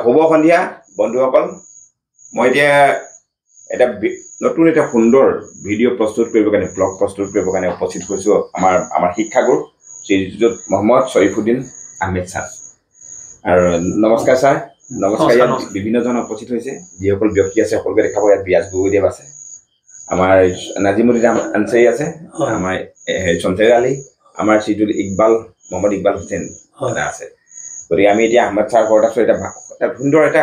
শুভ সন্ধিয়া বন্ধুসকল মই এতিয়া এটা নতুন এটা সুন্দৰ ভিডিঅ' প্ৰস্তুত কৰিব কাৰণে ব্লগ প্ৰস্তুত কৰিব কাৰণে উপস্থিত হৈছো আমাৰ শিক্ষাগুৰু শ্ৰীযুত মোহাম্মদ শৰীফুদ্দিন আহমেদ ছাৰ আৰু নমস্কাৰ ছাৰ নমস্কাৰ ইয়াত বিভিন্ন জন উপস্থিত হৈছে যিসকল ব্যক্তি আছে সকলোকে দেখাব ইয়াত বিয়াজ গগৈদেৱ আছে আমাৰ নাজিমুদ্দিন আনসাৰী আছে আমাৰ সঞ্চয় আলী আমাৰ শ্ৰীযুত মোহাম্মদ ইকবাল হুছেইন আছে গতিকে আমি এতিয়া আহমেদ ছাৰ ঘৰত আছো এটা সুন্দৰ এটা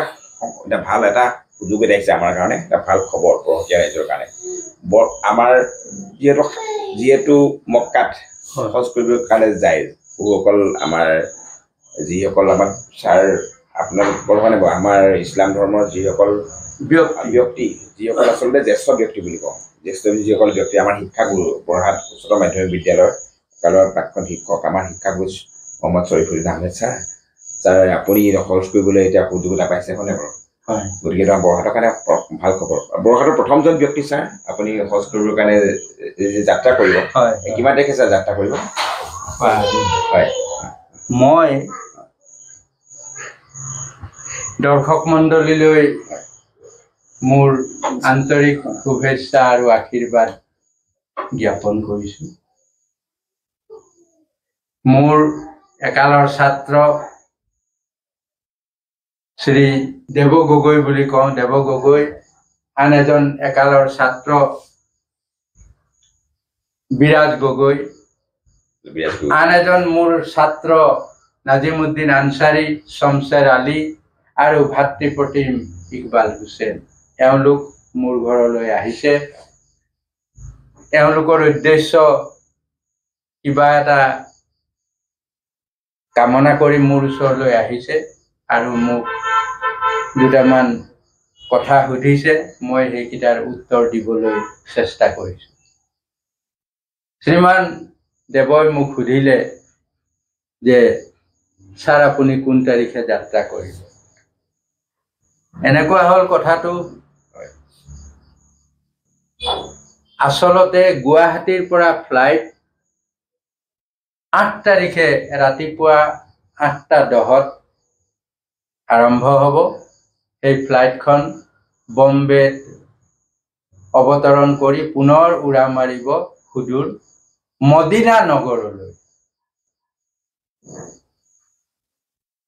ভাল এটা সুযোগ এটা আহিছে আমাৰ কাৰণে এটা ভাল খবৰ পৰহতীয়া ৰাইজৰ কাৰণে আমাৰ যিহেতু মক্কাত হজ কৰিবৰ কাৰণে যায় বহুসকল আমাৰ যিসকল আমাক ছাৰ আপোনালোকৰ মানে আমাৰ ইছলাম ধৰ্মৰ যিসকল ব্যক্তি যিসকল আচলতে জ্যেষ্ঠ ব্যক্তি বুলি কওঁ জ্যেষ্ঠ যিসকল ব্যক্তি আমাৰ শিক্ষাগুৰু বৰহাট উচ্চতৰ মাধ্যমিক বিদ্যালয়ৰ কালৰ প্ৰাক্তন শিক্ষক আমাৰ শিক্ষাগুৰু মোহাম্মদ শৰীফুদ্দিন আহমেদ ছাৰ আপুনি হজ কৰিবলৈ এতিয়া সুযোগ এটা পাইছে হয়নে বাৰু গতিকে বৰহাটৰ কাৰণে ভাল খবৰ বৰহাটৰ প্ৰথমজন ব্যক্তি ছাৰ আপুনি হজ কৰিবৰ কাৰণে যাত্ৰা কৰিব কিমান তাৰিখে ছাৰ যাত্ৰা কৰিব হয় মই দৰ্শক মণ্ডলীলৈ মোৰ আন্তৰিক শুভেচ্ছা আৰু আশীৰ্বাদ জ্ঞাপন কৰিছো মোৰ একালৰ ছাত্ৰ শ্ৰী দেৱ গগৈ বুলি কওঁ দেৱ গগৈ আন এজন একালৰ ছাত্ৰ বিৰাজ গগৈ আন এজন মোৰ ছাত্ৰ নাজিমুদ্দিন আনসাৰী শমশেৰ আলী আৰু ভাতৃপ্ৰতিম ইকবাল হুছেইন এওঁলোক মোৰ ঘৰলৈ আহিছে এওঁলোকৰ উদ্দেশ্য কিবা এটা কামনা কৰি মোৰ ওচৰলৈ আহিছে আৰু মোক দুটামান কথা সুধিছে মই সেইকেইটাৰ উত্তৰ দিবলৈ চেষ্টা কৰিছো শ্ৰীমান দেৱই মোক সুধিলে যে ছাৰ আপুনি কোন তাৰিখে যাত্ৰা কৰিব এনেকুৱা হ'ল কথাটো আচলতে গুৱাহাটীৰ পৰা ফ্লাইট 8 তাৰিখে ৰাতিপুৱা 8:10 আৰম্ভ হ'ব এই ফ্লাইটখন বম্বেত অৱতৰণ কৰি পুনৰ উৰা মাৰিব সুদূৰ মদিনা নগৰলৈ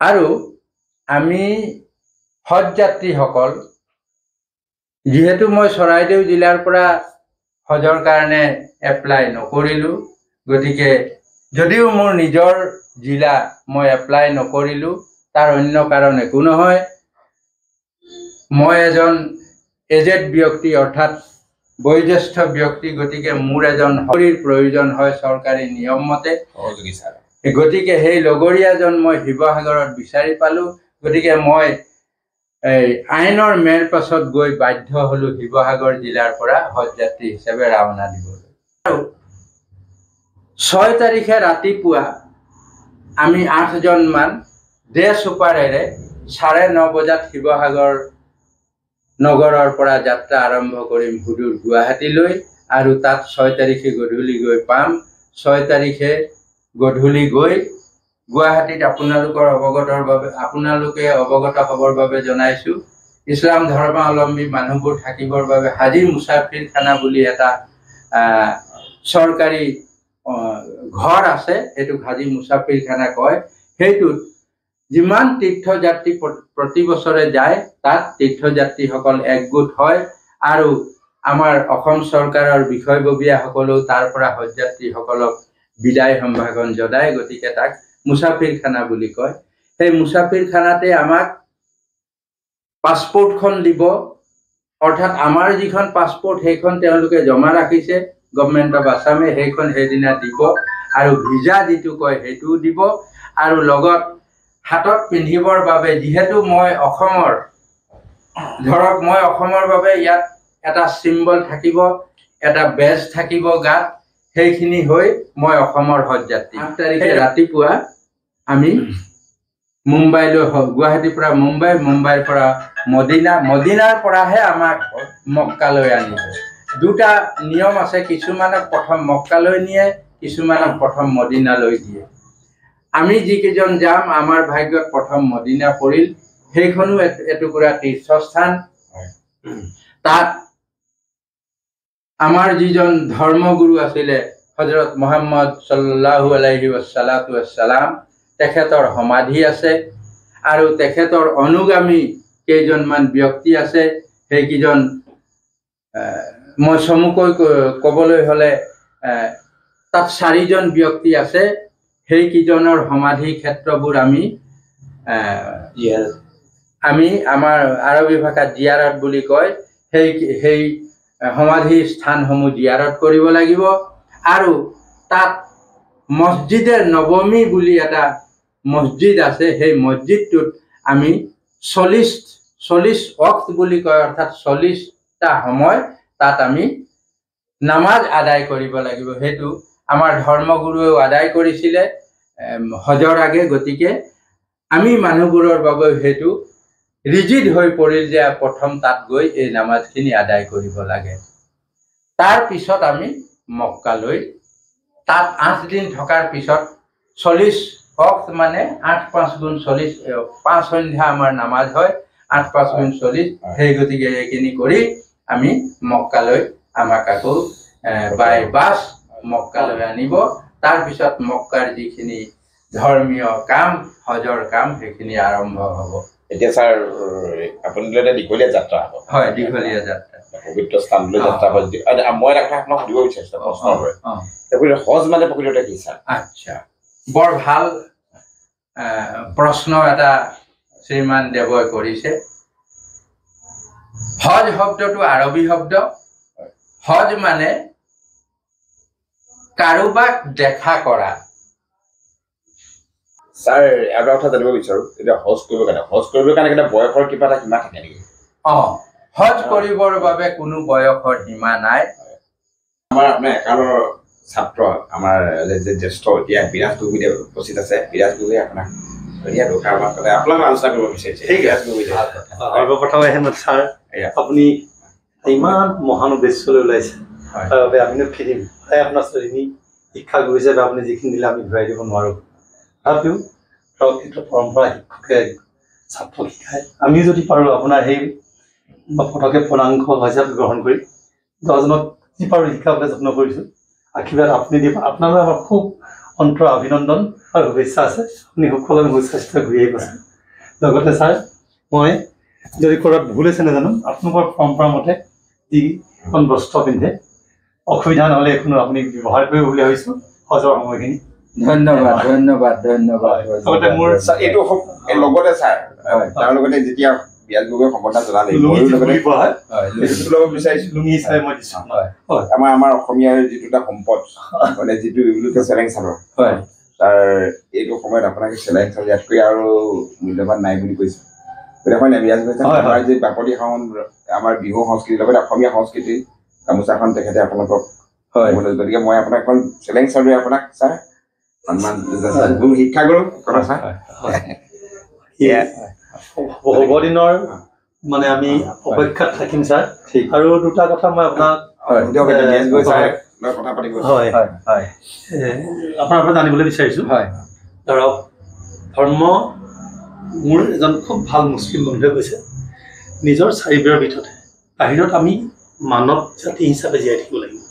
আৰু আমি হজ যাত্ৰীসকল যিহেতু মই চৰাইদেউ জিলাৰ পৰা হজৰ কাৰণে এপ্লাই নকৰিলোঁ গতিকে যদিও মোৰ নিজৰ জিলা মই এপ্লাই নকৰিলোঁ তাৰ অন্য কাৰণ একো নহয় মই এজন এজেড ব্যক্তি অৰ্থাৎ বয়োজ্যেষ্ঠ ব্যক্তি গতিকে মোৰ এজন শৰীৰ প্ৰয়োজন হয় চৰকাৰী নিয়ম মতে গতিকে সেই লগৰীয়াজন মই শিৱসাগৰত বিচাৰি পালোঁ গতিকে মই আইনৰ মেৰ পাছত গৈ বাধ্য হলোঁ শিৱসাগৰ জিলাৰ পৰা হজ যাত্ৰী হিচাপে ৰাওনা দিবলৈ আৰু 6 তাৰিখে ৰাতিপুৱা আমি 8জন মান ডে ছুপাৰেৰে 9:30 বজাত শিৱসাগৰ নগৰৰ পৰা যাত্ৰা আৰম্ভ কৰিম সুদূৰ গুৱাহাটীলৈ আৰু তাত 6 তাৰিখে গধূলি গৈ পাম 6 তাৰিখে গধূলি গৈ গুৱাহাটীত আপোনালোকে অৱগত হ'বৰ বাবে জনাইছোঁ ইছলাম ধৰ্মাৱলম্বী মানুহবোৰ থাকিবৰ বাবে হাজী মুছাফিৰখানা বুলি এটা চৰকাৰী ঘৰ আছে এইটো হাজী মুছাফিৰখানা কয় সেইটোত যিমান তীৰ্থযাত্ৰী প্ৰতি বছৰে যায় তাত তীৰ্থযাত্ৰীসকল একগোট হয় আৰু আমাৰ অসম চৰকাৰৰ বিষয়ববীয়াসকলেও তাৰ পৰা হজযাত্ৰীসকলক বিদায় সম্ভাষণ জনায় গতিকে তাক মুছাফিৰখানা বুলি কয় সেই মুছাফিৰখানাতে আমাক পাছপোৰ্টখন দিব অৰ্থাৎ আমাৰ যিখন পাছপোৰ্ট সেইখন তেওঁলোকে জমা ৰাখিছে গভৰ্ণমেণ্ট অফ আছামে সেইখন সেইদিনা দিব আৰু ভিজা যিটো কয় সেইটোও দিব আৰু লগত হাতত পিন্ধিবৰ বাবে যিহেতু মই অসমৰ বাবে ইয়াত এটা চিম্বল থাকিব এটা বেজ থাকিব গাত সেইখিনি হৈ মই অসমৰ হজ যাত্ৰী 8 তাৰিখে ৰাতিপুৱা আমি মুম্বাইলৈ গুৱাহাটীৰ পৰা মুম্বাইৰ পৰা মদিনাৰ পৰাহে আমাক মক্কালৈ আনিব দুটা নিয়ম আছে কিছুমানক প্ৰথম মক্কালৈ নিয়ে কিছুমানক প্ৰথম মদিনালৈ দিয়ে আমি যিকেইজন যাম আমাৰ ভাগ্যত প্ৰথম মদিনা পৰিল সেইখনো এটুকুৰা তীৰ্থস্থান তাত আমাৰ যিজন ধৰ্মগুৰু আছিলে হযৰত মুহাম্মদ সাল্লাল্লাহু আলাইহি ওয়াসাল্লাম তেখেতৰ সমাধি আছে আৰু তেখেতৰ অনুগামী কেইজনমান ব্যক্তি আছে সেইকেইজন মই চমুকৈ ক'বলৈ হ'লে তাত 4জন ব্যক্তি আছে সেইকেইজনৰ সমাধি ক্ষেত্ৰবোৰ আমি আমাৰ আৰবী ভাষাত জিয়াৰত বুলি কয় সেই সমাধি স্থানসমূহ জিয়াৰত কৰিব লাগিব আৰু তাত মছজিদে নবমী বুলি এটা মছজিদ আছে সেই মছজিদটোত আমি 40 ওয়াক্ত বুলি কয় অৰ্থাৎ 40টা সময় তাত আমি নামাজ আদায় কৰিব লাগিব হেতু আমাৰ ধৰ্মগুৰুৱেও আদায় কৰিছিলে হজৰ আগে গতিকে আমি মানুহবোৰৰ বাবে হেতু ৰিজিড হৈ পৰিল যে প্ৰথম তাত গৈ এই নামাজখিনি আদায় কৰিব লাগে তাৰ পিছত আমি মক্কালৈ তাত 8 দিন থকাৰ পিছত 40 ওয়াক্ত মানে 8 × 5 = 40 5 সন্ধ্যা আমাৰ নামাজ হয় 8 × 5 = 40 সেই গতিকে এইখিনি কৰি আমি মক্কালৈ আমাক আকৌ বাই বাছ মক্কালৈ আনিব তাৰ পিছত মক্কাৰ যিখিনি ধৰ্মীয় কাম হজৰ কাম সেইখিনি আৰম্ভ হ'ব এতিয়া স্যাৰ আপুনি এটা দীঘলীয়া যাত্ৰা হ'ব হয় দীঘলীয়া যাত্ৰা পবিত্ৰ স্থানলৈ যাত্ৰা হয় মই এটা কথা আপোনাক সুধিব বিচাৰিছোঁ প্ৰশ্ন হয় আপুনি হজ মানে প্ৰকৃততে কি স্যাৰ আচ্ছা বৰ ভাল প্ৰশ্ন এটা শ্ৰীমান দেৱই কৰিছে হজ শব্দটো আৰবী শব্দ হজ মানে কাৰোবাক দেখা কৰা স্যাৰ এটা কথা জানিব বিচাৰোঁ এতিয়া হজ কৰিবৰ কাৰণে এটা বয়সৰ কিবা এটা সীমা থাকে নেকি হজ কৰিবৰ বাবে কোনো বয়সৰ সীমা নাই আমাৰ আপোনাৰ একালৰ ছাত্ৰ আমাৰ জ্যেষ্ঠ এতিয়া বিৰাজ গগৈ উপস্থিত আছে বিৰাজ গগৈ আপোনাক আপোনাক আলোচনা কৰিব বিচাৰিছে ঠিক আছে সৰ্বপ্ৰথমে হেমন্ত ছাৰ আপুনি ইমান মহান উদ্দেশ্যলৈ ওলাইছে তাৰ বাবে আমিনো ফিৰিম আপোনাৰ শ্ৰেণী শিক্ষাগুৰু হিচাপে আপুনি যিখিনি দিলে আমি ঘূৰাই দিব নোৱাৰোঁ তথাপিও ধৰক এইটো পৰম্পৰা শিক্ষকে ছাত্ৰক শিকায় আমি যদি পাৰোঁ আপোনাৰ সেই পটকে পূৰ্ণাংশ হিচাপে গ্ৰহণ কৰি 10জনক যি পাৰোঁ শিকাবলৈ যত্ন কৰিছোঁ আশীৰ্বাদ আপুনি দিব আপোনালৈ আমাৰ খুব অন্তৰ অভিনন্দন আৰু শুভেচ্ছা আছে আপুনি সকলোৰে সুস্বাস্থ্য ঘূৰি আহিব লগতে ছাৰ মই যদি ক'ৰবাত ভুল হৈছে নাজানো আপোনালোকৰ পৰম্পৰা মতে যিখন বস্ত্ৰ পিন্ধে অসুবিধা নহ'লে এইখনো আপুনি ব্যৱহাৰ কৰিব বুলি ভাবিছোঁ হজৰ সময়খিনি ধন্যবাদ ধন্যবাদ ধন্যবাদ লগতে মোৰ এইটো লগতে ছাৰ তাৰ লগতে যেতিয়া বিৰাজ গগৈ সম্বৰ্ধনা জনালে আমাৰ অসমীয়াৰ যিটো এটা সম্পদ মানে যিটো চেলেং চাদৰ তাৰ এইটো সময়ত আপোনাক চেলেং চাদৰ ইয়াতকৈ আৰু মূল্যৱান নাই বুলি কৈছে হয় নাই বিৰাজ গগৈ আমাৰ যি বাপতি সাহোন আমাৰ বিহু সংস্কৃতিৰ লগতে অসমীয়া সংস্কৃতিৰ গামোচাখন তেখেতে আপোনালোকক গতিকে মই আপোনাক এখন চেলেং চাদৰে আপোনাক ছাৰ সন্মান শিক্ষাগুৰু কথা ছাৰ হ'ব দিনৰ মানে আমি অপেক্ষাত থাকিম ছাৰ আৰু দুটা কথা মই আপোনাক আপোনাৰ পৰা জানিবলৈ বিচাৰিছোঁ ধৰক ধৰ্ম মোৰ এজন খুব ভাল মুছলিম বন্ধুৱে কৈছে নিজৰ চাৰিবেৰৰ ভিতৰতে বাহিৰত আমি মানৱ জাতি হিচাপে জীয়াই থাকিব লাগিব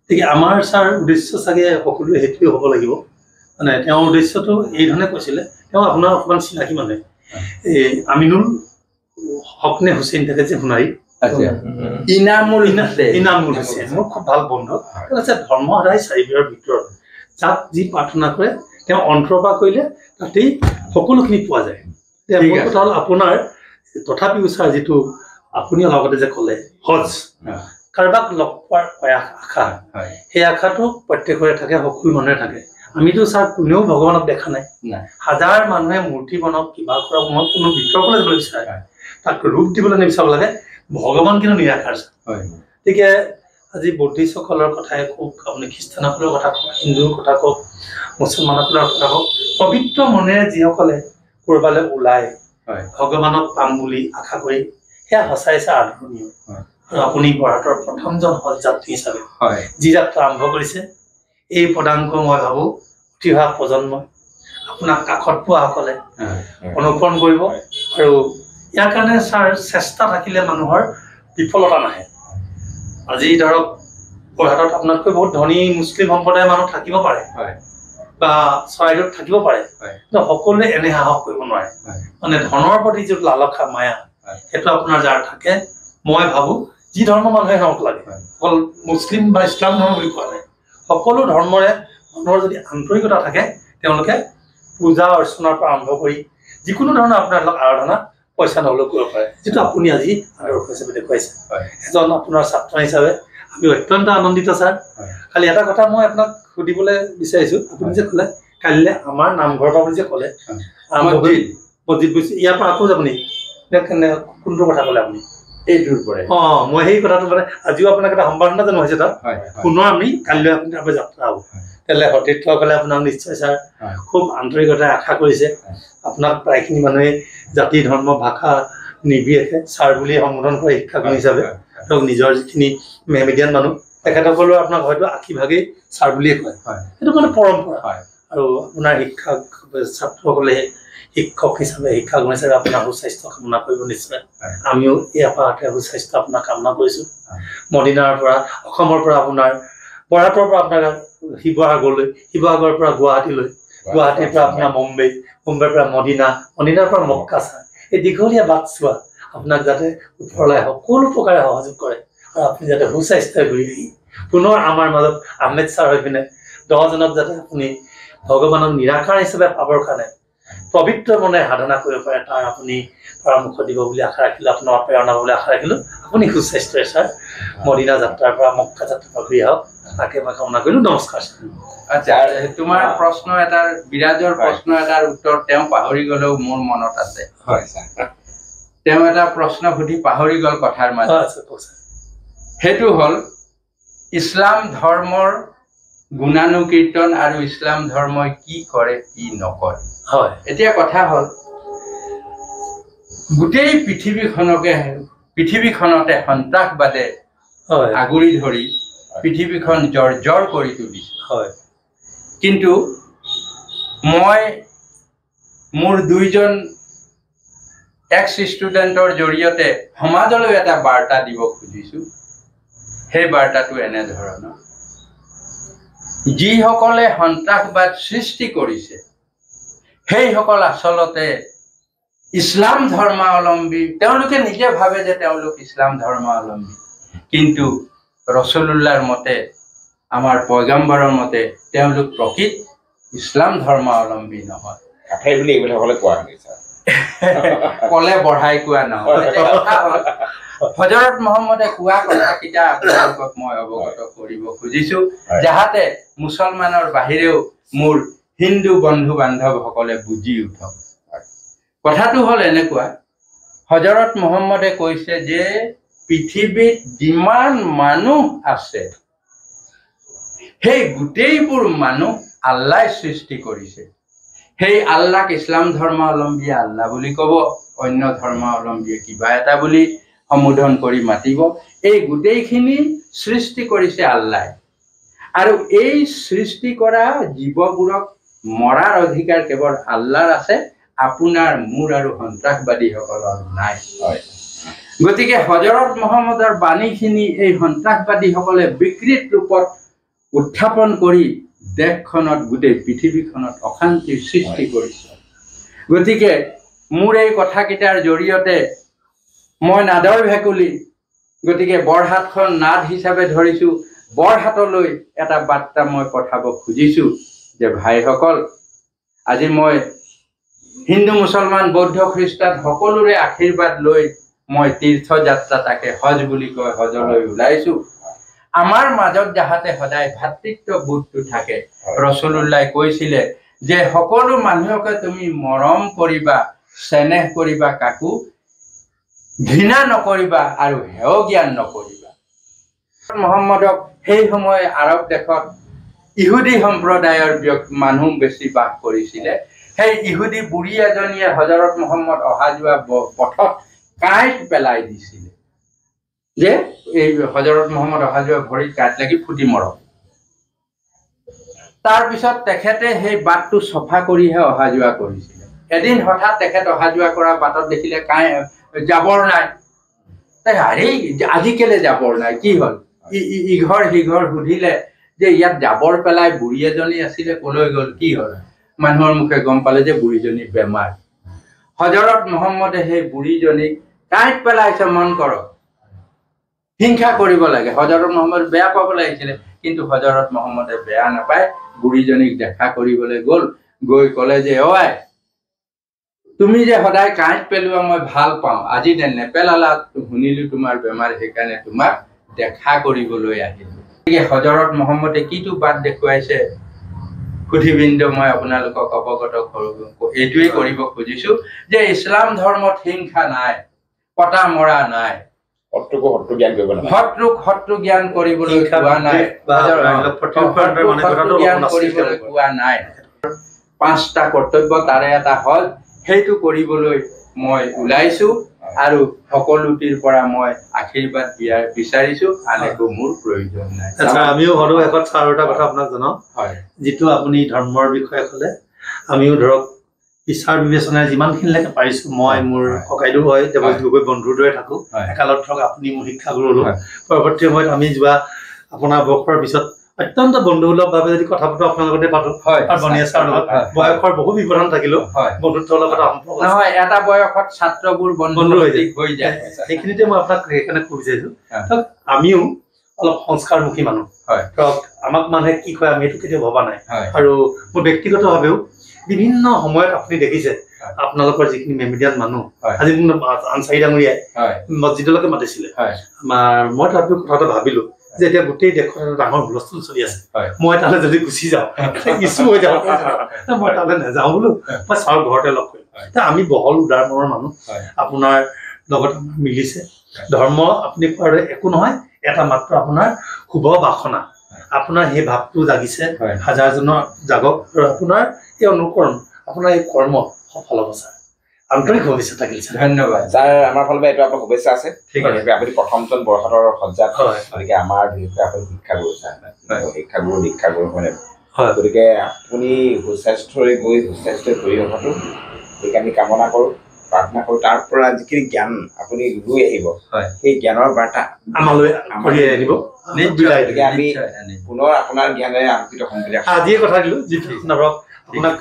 গতিকে আমাৰ ছাৰ উদ্দেশ্য চাগে সকলোৱে সেইটোৱে হ'ব লাগিব মানে তেওঁৰ উদ্দেশ্যটো এই ধৰণে কৈছিলে তেওঁ আপোনাৰ অকণমান চিনাকি মানুহে এই আমিনুল হক নে হুছেইন থাকে যে সোণাৰী ইনামুল হুছেইন মোৰ খুব ভাল বন্ধু তেওঁ আছে ধৰ্ম সদায় চাৰিবেৰৰ ভিতৰত যাক যি প্ৰাৰ্থনা কৰে তেওঁ অন্তৰৰ পৰা কৰিলে তাতেই সকলোখিনি পোৱা যায় মোৰ কথা হ'ল আপোনাৰ তথাপিও ছাৰ যিটো আপুনি লগতে যে ক'লে হজ কাৰোবাক লগ পোৱাৰ আশা সেই আশাটো প্ৰত্যেকৰে থাকে সকলো মানুহে থাকে আমিতো ছাৰ কোনেও ভগৱানক দেখা নাই হাজাৰ মানুহে মূৰ্তি বনাওক কিবা কৰক মই কোনো বিতৰ্কলৈ যাবলৈ বিচাৰে তাক ৰূপ দিবলৈ নিবিচাৰিব লাগে ভগৱান কিন্তু নিৰাকাৰ গতিকে আজি বৌদ্ধিষ্টসকলৰ কথাই কওক আপুনি খ্ৰীষ্টানসকলৰ কথা কওক হিন্দুৰ কথা কওক মুছলমানসকলৰ কথা কওক পবিত্ৰ মনেৰে যিসকলে ক'ৰবালৈ ওলাই ভগৱানক পাম বুলি আশা কৰি সেয়া সঁচাই চাই আদৰণীয় আৰু আপুনি ভাৰতৰ প্ৰথমজন হজ যাত্ৰী হিচাপে যি যাত্ৰা আৰম্ভ কৰিছে এই পদাংক মই ভাবোঁ উঠি অহা প্ৰজন্মই আপোনাক কাষত পোৱাসকলে অনুসৰণ কৰিব আৰু ইয়াৰ কাৰণে ছাৰ চেষ্টা থাকিলে মানুহৰ বিফলতা নাহে। আজি ধৰক যোৰহাটত আপোনাতকৈ বহুত ধনী মুছলিম সম্প্ৰদায়ৰ মানুহ থাকিব পাৰে বা চৰাইদেউত থাকিব পাৰে, কিন্তু সকলোৱে এনে সাহস কৰিব নোৱাৰে। মানে ধনৰ প্ৰতি যিটো লালসা মায়া সেইটো আপোনাৰ যাৰ থাকে, মই ভাবোঁ যি ধৰ্মৰ মানুহে হওক লাগে, অকল মুছলিম বা ইছলাম ধৰ্ম বুলি কোৱা নাই, সকলো ধৰ্মৰে মানুহৰ যদি আন্তৰিকতা থাকে তেওঁলোকে পূজা অৰ্চনাৰ পৰা আৰম্ভ কৰি যিকোনো ধৰণৰ আপোনাৰ আৰাধনা পইচা নহ'লেও কৰিব পাৰে, যিটো আপুনি আজি আদৰ্শ হিচাপে দেখুৱাইছে। এজন আপোনাৰ ছাত্ৰ হিচাপে আমি অত্যন্ত আনন্দিত ছাৰ। খালি এটা কথা মই আপোনাক সুধিবলৈ বিচাৰিছোঁ, আপুনি যে ক'লে কাইলৈ আমাৰ নামঘৰৰ পৰা বুলি যে ক'লে মছজিদ গৈছে, ইয়াৰ পৰা আকৌ যাবনি কোনটো কথা ক'লে আপুনি? এইটোৰ পৰাই মই সেই কথাটো মানে আজিও আপোনাক এটা সম্বৰ্ধনা জানো হৈছে তাত, পুনৰ আমি কাইলৈ আপুনি তাৰপৰা যাত্ৰা হ'ব। তেতিয়াহ'লে সতীৰ্থসকলে আপোনাক নিশ্চয় ছাৰ খুব আন্তৰিকতাৰে আশা কৰিছে। আপোনাক প্ৰায়খিনি মানুহে জাতি ধৰ্ম ভাষা নিৰ্বিশেষে ছাৰ বুলি সম্বোধন কৰে শিক্ষাগুৰু হিচাপে। ধৰক নিজৰ যিখিনি মেমিডিয়ান মানুহ তেখেতসকলেও আপোনাক হয়তো আশীভাগেই ছাৰ বুলিয়ে কয়, সেইটো মানে পৰম্পৰা। আৰু আপোনাৰ ছাত্ৰসকলে শিক্ষক হিচাপে শিক্ষাগুৰু হিচাপে আপোনাৰ সুস্বাস্থ্য কামনা কৰিব নিশ্চয়। আমিও ইয়াৰ পৰা সুস্বাস্থ্য আপোনাৰ কামনা কৰিছোঁ। মদিনাৰ পৰা অসমৰ পৰা আপোনাৰ বৰহাটৰ পৰা আপোনাৰ শিৱসাগৰলৈ, শিৱসাগৰৰ পৰা গুৱাহাটীলৈ, গুৱাহাটীৰ পৰা আপোনাৰ মুম্বাই, মুম্বাইৰ পৰা মদিনাৰ পৰা মক্কা ছাৰ, এই দীঘলীয়া বাটছোৱা আপোনাক যাতে ওপৰলৈ সকলো প্ৰকাৰে সহযোগ কৰে আৰু আপুনি যাতে সুস্বাস্থ্য ঘূৰি আহি পুনৰ আমাৰ মাজত আহমেদ ছাৰ হৈ পিনে 10জনক যাতে আপুনি ভগৱানক নিৰাকাৰ হিচাপে পাবৰ কাৰণে পবিত্ৰ মনে সাধনা কৰিব পাৰে, তাৰ আপুনি পৰামৰ্শ দিব বুলি আশা ৰাখিলোঁ, আপোনাৰ প্ৰেৰণা বুলি আশা ৰাখিলোঁ। আপুনি সুস্বাস্থ্যৰে ছাৰ মদিনা যাত্ৰাৰ পৰা মক্কা যাত্ৰাৰ পৰা ঘূৰি আহক, তাকে মই কামনা কৰিলোঁ। নমস্কাৰ ছাৰ। আচ্ছা, তোমাৰ প্ৰশ্ন এটাৰ বিৰাজৰ প্ৰশ্ন এটাৰ উত্তৰ তেওঁ পাহৰি গ'লেও মোৰ মনত আছে। তেওঁ এটা প্ৰশ্ন সুধি পাহৰি গ'ল কথাৰ মাজত। সেইটো হ'ল ইছলাম ধৰ্মৰ গুণানুকীৰ্তন আৰু ইছলাম ধৰ্মই কি কৰে কি নকৰে। এতিয়া কথা হ'ল গোটেই পৃথিৱীখনতে সন্ত্ৰাসবাদে আগুৰি ধৰি পৃথিৱীখন জৰ্জৰ কৰি তুলিছে। কিন্তু মই মোৰ 2জন এক্স ষ্টুডেণ্টৰ জৰিয়তে সমাজলৈ এটা বাৰ্তা দিব খুজিছোঁ। সেই বাৰ্তাটো এনেধৰণৰ, যিসকলে সন্ত্ৰাসবাদ সৃষ্টি কৰিছে সেইসকল আচলতে ইছলাম ধৰ্মাৱলম্বী। তেওঁলোকে নিজে ভাবে যে তেওঁলোক ইছলাম ধৰ্মাৱলম্বী, কিন্তু ৰসুলুল্লাহৰ মতে, আমাৰ পয়গম্বৰৰ মতে তেওঁলোক প্ৰকৃত ইছলাম ধৰ্মাৱলম্বী নহয়। বুলি এইবিলাকলে কোৱা শুনিছা কলে বঢ়াই কোৱা নহয়। হজৰত মহম্মদে কোৱা কথাকেইটা আপোনালোকক মই অৱগত কৰিব খুজিছো, যাহাতে মুছলমানৰ বাহিৰেও মোৰ হিন্দু বন্ধু বান্ধৱসকলে বুজি উঠক। কথাটো হ'ল এনেকুৱা, হজৰত মহম্মদে কৈছে যে পৃথিৱীত যিমান মানুহ আছে সেই গোটেইবোৰ মানুহ আল্লাই সৃষ্টি কৰিছে। সেই আল্লাহক ইছলাম ধৰ্মাৱলম্বীয়ে আল্লাহ বুলি ক'ব, অন্য ধৰ্মাৱলম্বীয়ে কিবা এটা বুলি সম্বোধন কৰি মাতিব। এই গোটেইখিনি সৃষ্টি কৰিছে আল্লাই, আৰু এই সৃষ্টি কৰা জীৱবোৰক মৰাৰ অধিকাৰ কেৱল আল্লাহৰ আছে, আপোনাৰ মোৰ আৰু সন্ত্ৰাসবাদীসকলৰ নাই। গতিকে হজৰত মহম্মদৰ বাণীখিনি এই সন্ত্ৰাসবাদীসকলে বিকৃত ৰূপত উত্থাপন কৰি দেশখনত গোটেই পৃথিৱীখনত অশান্তিৰ সৃষ্টি কৰিছে। গতিকে মোৰ এই কথাকেইটাৰ জৰিয়তে মই নাদৰ ভেকুলী, গতিকে বৰহাটখন নাদ হিচাপে ধৰিছোঁ, বৰহাটলৈ এটা বাৰ্তা মই পঠাব খুজিছোঁ যে ভাইসকল, আজি মই হিন্দু মুছলমান বৌদ্ধ খ্ৰীষ্টান সকলোৰে আশীৰ্বাদ লৈ মই তীৰ্থযাত্ৰা, তাকে হজ বুলি কয়, হজলৈ ওলাইছোঁ। আমাৰ মাজত যাহাতে সদায় ভাতৃত্ব বোধটো থাকে। ৰসুলুল্লাহে কৈছিলে যে সকলো মানুহকে তুমি মৰম কৰিবা, চেনেহ কৰিবা, কাকো ঘৃণা নকৰিবা আৰু হেয় জ্ঞান নকৰিবা। মহম্মদক সেই সময় আৰৱ দেশত ইহুদী সম্প্ৰদায়ৰ মানুহ বেছি বাস কৰিছিলে। সেই ইহুদী বুঢ়ী এজনীয়ে হজৰত মহম্মদ অহা যোৱা পথত কাঁইট পেলাই দিছিলে যে এই হজৰত মহম্মদ অহা যোৱা ভৰিত কাঁইট লাগি ফুটি মৰক। তাৰপিছত তেখেতে সেই বাটটো চফা কৰিহে অহা যোৱা কৰিছিলে। এদিন হঠাৎ তেখেত অহা যোৱা কৰা বাটত দেখিলে জাবৰ নাই তাই আৰে আজি কেলে জাবৰ নাই কি হ'ল ইঘৰ সিঘৰ সুধিলে যে ইয়াত জাবৰ পেলাই বুঢ়ী এজনী আছিলে কলৈ গ'ল কি হ'ল মানুহৰ মুখে গম পালে যে বুঢ়ীজনী বেমাৰ হজৰত মহম্মদে সেই বুঢ়ীজনীক কাঁইট পেলাইছে মন কৰক হিংসা কৰিব লাগে হজৰত মহম্মদ বেয়া পাব লাগিছিলে কিন্তু হজৰত মহম্মদে বেয়া নাপায় বুঢ়ীজনীক দেখা কৰিবলৈ গ'ল গৈ ক'লে যে অ আই তুমি যে সদায় কাঁইট পেলোৱা মই ভাল পাওঁ আজি নেপেলালা শুনিলো তোমাৰ বেমাৰ সেইকাৰণে তোমাক দেখা কৰিবলৈ আহিলো হজৰত মহম্মদে কিটো বাট দেখুৱাইছে সুধিবৃন্দ মই আপোনালোকক অৱগত এইটোৱেই কৰিব খুজিছো যে ইছলাম ধৰ্মত হিংসা নাই কটা মৰা নাই শত্ৰু জ্ঞান কৰিবলৈ কোৱা নাই কোৱা নাই 5টা কৰ্তব্য তাৰে এটা হ'ল সেইটো কৰিবলৈ মই ওলাইছো আৰু সকলোটিৰ পৰা মই আশীৰ্বাদ বিচাৰিছো আনেকো মোৰ প্ৰয়োজন নাই আমিও সৰু এখন আৰু এটা কথা আপোনাক জনাওঁ যিটো আপুনি ধৰ্মৰ বিষয়ে ক'লে আমিও ধৰক বিচাৰ বিবেচনাৰে যিমানখিনিলৈকে পাৰিছো মই মোৰ ককাইদেউ হয় দেৱজিৎ গগৈ বন্ধুৰ দৰে থাকো একালত ধৰক আপুনি মোৰ শিক্ষাগুৰু হ'লো পৰৱৰ্তী সময়ত আমি যোৱা আপোনাৰ বৰ্ষৰ পিছত অত্যন্ত বন্ধুসুলভভাৱে যদি কথা পাতো আপোনাৰ লগতে পাতো আৰু বনিয়া ছাৰৰ লগত বয়সৰ বহু ব্যৱধান থাকিলেও বন্ধুত্বৰ লগত সম্পৰ্ক নহয় এটা বয়সত ছাত্ৰবোৰ বন্ধু হৈ যায় সেইখিনিতে মই আপোনাক সেইকাৰণে ক'ব বিচাৰিছো আমিও অলপ সংস্কাৰমুখী মানুহ ধৰক আমাক মানুহে কি কয় আমি এইটো কেতিয়াও ভবা নাই আৰু মোৰ ব্যক্তিগতভাৱেও বিভিন্ন সময়ত আপুনি দেখিছে আপোনালোকৰ যিখিনি মেমিডিয়ান মানুহ আজি মোক আনচাৰী ডাঙৰীয়াই মছজিদলৈকে মাতিছিলে মই তথাপিও কথাটো ভাবিলো যে এতিয়া গোটেই দেশত ডাঙৰ হুলস্থুল চলি আছে মই তালৈ যদি গুচি যাওঁ ইছ্যু হৈ যাব মই তালৈ নাযাওঁ বোলো মই ছাৰৰ ঘৰতে লগ কৰিম আমি বহল উদাৰ মনৰ মানুহ আপোনাৰ লগত মিলিছে ধৰ্ম আপুনি কোৱাৰ একো নহয় এটা মাত্ৰ আপোনাৰ শুভ বাসনা আপোনাৰ সেই ভাৱটো জাগিছে হাজাৰজনৰ জাগক আৰু আপোনাৰ এই অনুকৰণ আপোনাৰ এই কৰ্ম সফল হ'ব ছাৰ আন্তৰিক শুভেচ্ছা থাকিল ছাৰ ধন্যবাদ ছাৰ আমাৰ ফালৰ পৰা এইটো আপোনাৰ শুভেচ্ছা আছে ঠিক আছে আপুনি প্ৰথমজন বৰহাটৰ সজ্জাত গতিকে আমাৰ বিশেষকৈ আপুনি শিক্ষাগুৰু ছাৰ শিক্ষাগুৰু মানে গতিকে আপুনি সুস্বাস্থ্যৰে গৈ সুস্বাস্থ্য কৰি অহাটো গতিকে আমি কামনা কৰোঁ প্ৰাৰ্থনা কৰোঁ তাৰ পৰা যিখিনি জ্ঞান আপুনি লৈ আহিব সেই জ্ঞানৰ বাৰ্তা আমালৈ আনিব গতিকে আমি পুনৰ আপোনাৰ জ্ঞানেৰে আলোকিত হ'ম বুলি আজিয়ে কথা দিলো যিটো ধৰক আপোনাক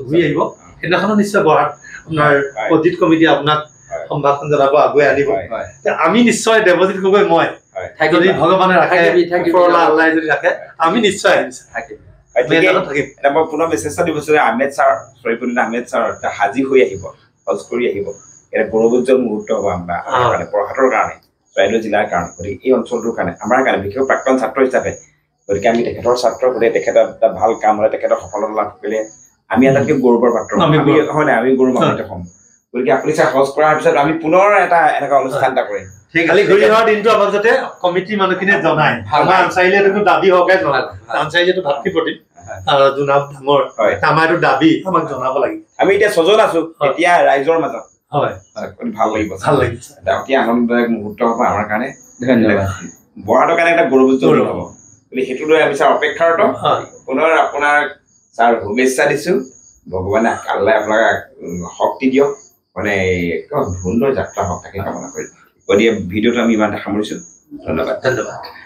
ঘূৰি আহিব সেইদিনাখনো নিশ্চয় বহাত আপোনাৰ অডিট কমিটি আপোনাক সম্ভাষণ জনাব আগুৱাই আনিব আমি নিশ্চয় দেৱজিৎ গগৈ মই যদি ভগৱানে ৰাখে আল্লাই যদি ৰাখে আমি নিশ্চয় থাকিম মই পুনৰ মেছেজ দিব বিচাৰো আহমেদ ছাৰ শৰীফুদ্দিন আহমেদ ছাৰ হাজি হৈ আহিব হজ কৰি আহিব এটা গৌৰৱোজ্জ্বল মুহূৰ্ত হ'ব আমাৰ কাৰণে বৰহাটৰ কাৰণে চৰাইদেউ জিলাৰ কাৰণে গতিকে এই অঞ্চলটোৰ কাৰণে আমাৰ কাৰণে বিশেষকৈ প্ৰাক্তন ছাত্ৰ হিচাপে গতিকে আমি তেখেতৰ ছাত্ৰ গতিকে তেখেতৰ এটা ভাল কাম হ'লে তেখেতৰ সফলতা লাভ কৰিলে আমি আটাইতকৈ গৌৰৱৰ পাত্ৰ হয় নাই আমি গৌৰৱান্বিত হ'ম গতিকে আপুনি ছাৰ হজ কৰাৰ পিছত আমি পুনৰ এটা এনেকুৱা অনুষ্ঠান এটা কৰিম খালি ঘূৰি অহা দিনটো আমাক যাতে কমিটিৰ মানুহখিনিয়ে জনায় আমাৰ আনচাৰিলে এইটো দাবী হকে জনায় আনচাৰিলেতো ভাতৃ প্ৰতীক জোনাব ডাঙৰ আমাৰ এইটো দাবী আমাক জনাব লাগিব আমি এতিয়া 6 জন আছো এতিয়া ৰাইজৰ মাজত হয় ভাল লাগিব অতি আনন্দদায়ক মুহূৰ্ত হ'ব আমাৰ কাৰণে ধন্যবাদ বৰহাটৰ কাৰণে এটা গৌৰৱোজ্জ্বল হ'ব গতিকে সেইটো লৈ আমি ছাৰ অপেক্ষাৰত পুনৰ আপোনাৰ ছাৰ শুভেচ্ছা দিছোঁ ভগৱানে আল্লাই আপোনাক শক্তি দিয়ক মানে সুন্দৰ যাত্ৰা হওক তাকে কামনা কৰিম গতিকে ভিডিঅ'টো আমি ইমানতে সামৰিছোঁ ধন্যবাদ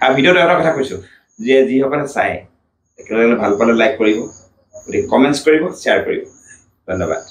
আৰু ভিডিঅ'টো এটা কথা কৈছোঁ যে যিসকলে চাই একেলগে ভাল পালে লাইক কৰিব গতিকে কমেণ্টছ কৰিব শ্বেয়াৰ কৰিব ধন্যবাদ